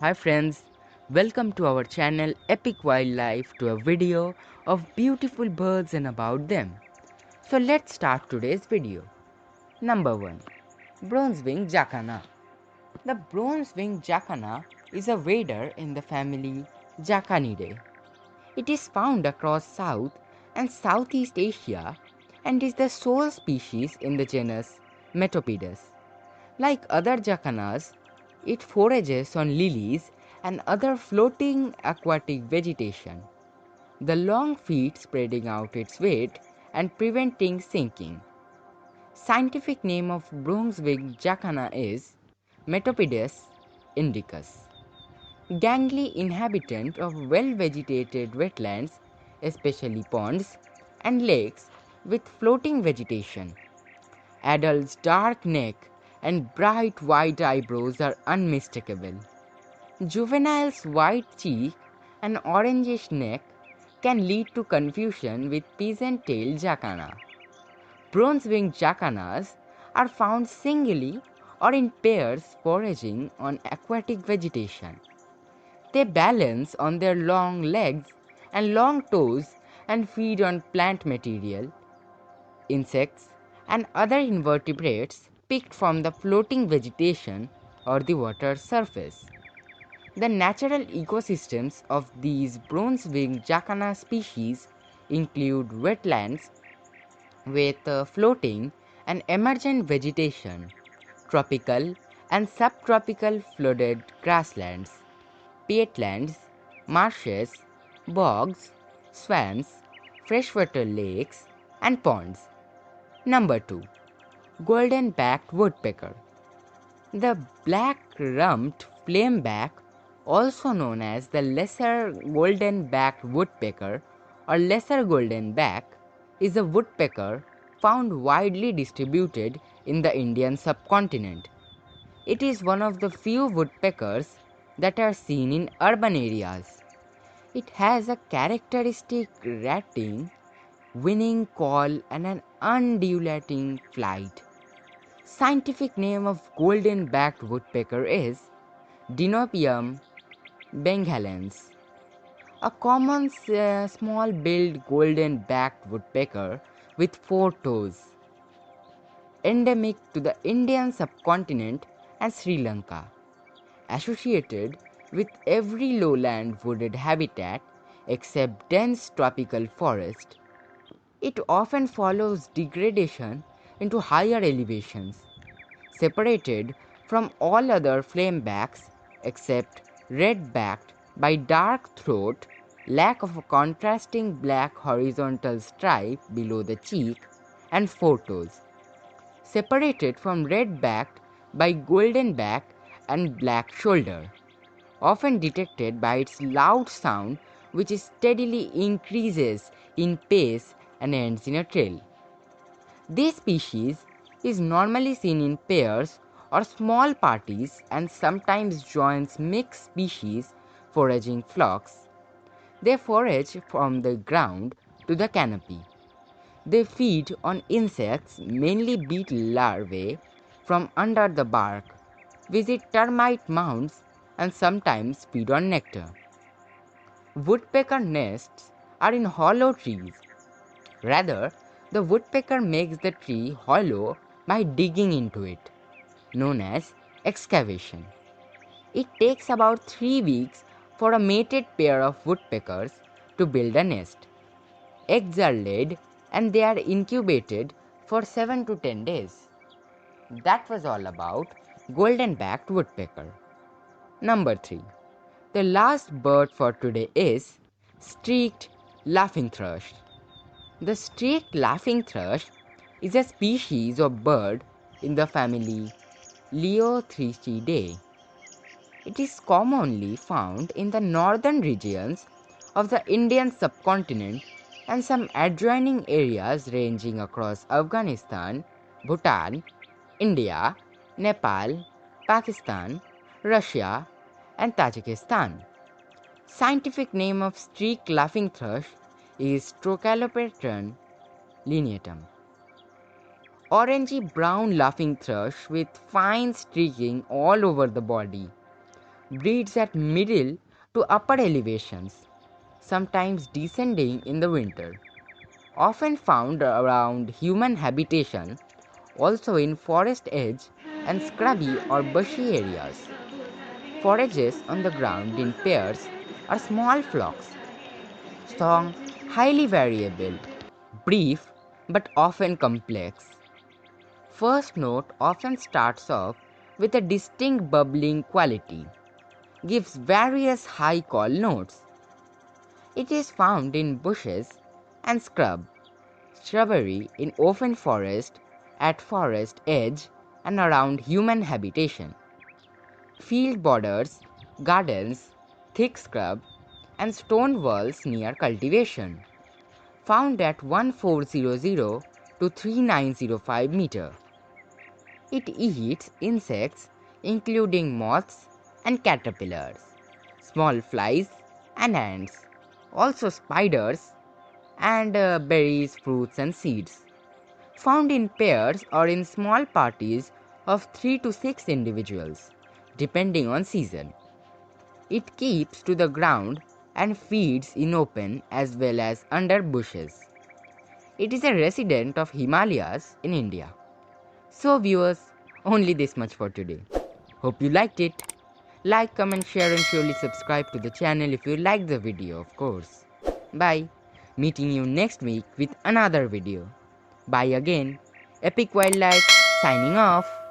Hi friends, welcome to our channel Epic Wildlife to a video of beautiful birds and about them. So let's start today's video. Number 1. Bronze-winged jacana. The bronze-winged jacana is a wader in the family Jacanidae. It is found across South and Southeast Asia and is the sole species in the genus Metopidus. Like other jacanas, it forages on lilies and other floating aquatic vegetation, the long feet spreading out its weight and preventing sinking. Scientific name of bronze-winged jacana is Metopidus indicus. Gangly inhabitant of well-vegetated wetlands, especially ponds and lakes with floating vegetation. Adult's dark neck and bright white eyebrows are unmistakable. Juvenile's white cheek and orangish neck can lead to confusion with peasant-tailed jacana. Bronze-winged jacanas are found singly or in pairs foraging on aquatic vegetation. They balance on their long legs and long toes and feed on plant material, insects, and other invertebrates picked from the floating vegetation or the water surface. The natural ecosystems of these bronze-winged jacana species include wetlands with floating and emergent vegetation, tropical and subtropical flooded grasslands, peatlands, marshes, bogs, swamps, freshwater lakes, and ponds. Number 2. Golden-backed woodpecker. The black-rumped flameback, also known as the lesser golden-backed woodpecker or lesser golden-back, is a woodpecker found widely distributed in the Indian subcontinent. It is one of the few woodpeckers that are seen in urban areas. It has a characteristic ratting, winning call and an undulating flight. Scientific name of golden-backed woodpecker is Dinopium bengalens. A common small-billed golden-backed woodpecker with 4 toes, endemic to the Indian subcontinent and Sri Lanka, associated with every lowland wooded habitat except dense tropical forest. It often follows degradation into higher elevations, separated from all other flamebacks except red-backed by dark throat, lack of a contrasting black horizontal stripe below the cheek, and 4 toes, separated from red-backed by golden back and black shoulder, often detected by its loud sound which steadily increases in pace and ends in a trill. This species is normally seen in pairs or small parties and sometimes joins mixed species foraging flocks. They forage from the ground to the canopy. They feed on insects, mainly beetle larvae, from under the bark, visit termite mounds, and sometimes feed on nectar. Woodpecker nests are in hollow trees. Rather, the woodpecker makes the tree hollow by digging into it, known as excavation. It takes about 3 weeks for a mated pair of woodpeckers to build a nest. Eggs are laid and they are incubated for 7 to 10 days. That was all about golden-backed woodpecker. Number 3. The last bird for today is streaked laughing thrush. The streaked laughing thrush is a species of bird in the family Leothrichidae. It is commonly found in the northern regions of the Indian subcontinent and some adjoining areas ranging across Afghanistan, Bhutan, India, Nepal, Pakistan, Russia, and Tajikistan. Scientific name of streaked laughing thrush is Trochalopteron lineatum. Orangey brown laughing thrush with fine streaking all over the body. breeds at middle to upper elevations, sometimes descending in the winter. Often found around human habitation, also in forest edge and scrubby or bushy areas. Forages on the ground in pairs or small flocks. Song highly variable, brief but often complex. First note often starts off with a distinct bubbling quality, gives various high call notes. It is found in bushes and shrubbery in open forest, at forest edge and around human habitation, field borders, gardens, thick scrub and stone walls near cultivation. Found at 1400 to 3905 meter. It eats insects including moths and caterpillars, small flies and ants, also spiders and berries, fruits and seeds. Found in pairs or in small parties of 3 to 6 individuals, depending on season. It keeps to the ground and feeds in open as well as under bushes. It is a resident of Himalayas in India. So viewers, only this much for today. Hope you liked it. Like, comment, share and surely subscribe to the channel if you liked the video, of course. Bye. Meeting you next week with another video. Bye again. Epic Wildlife signing off.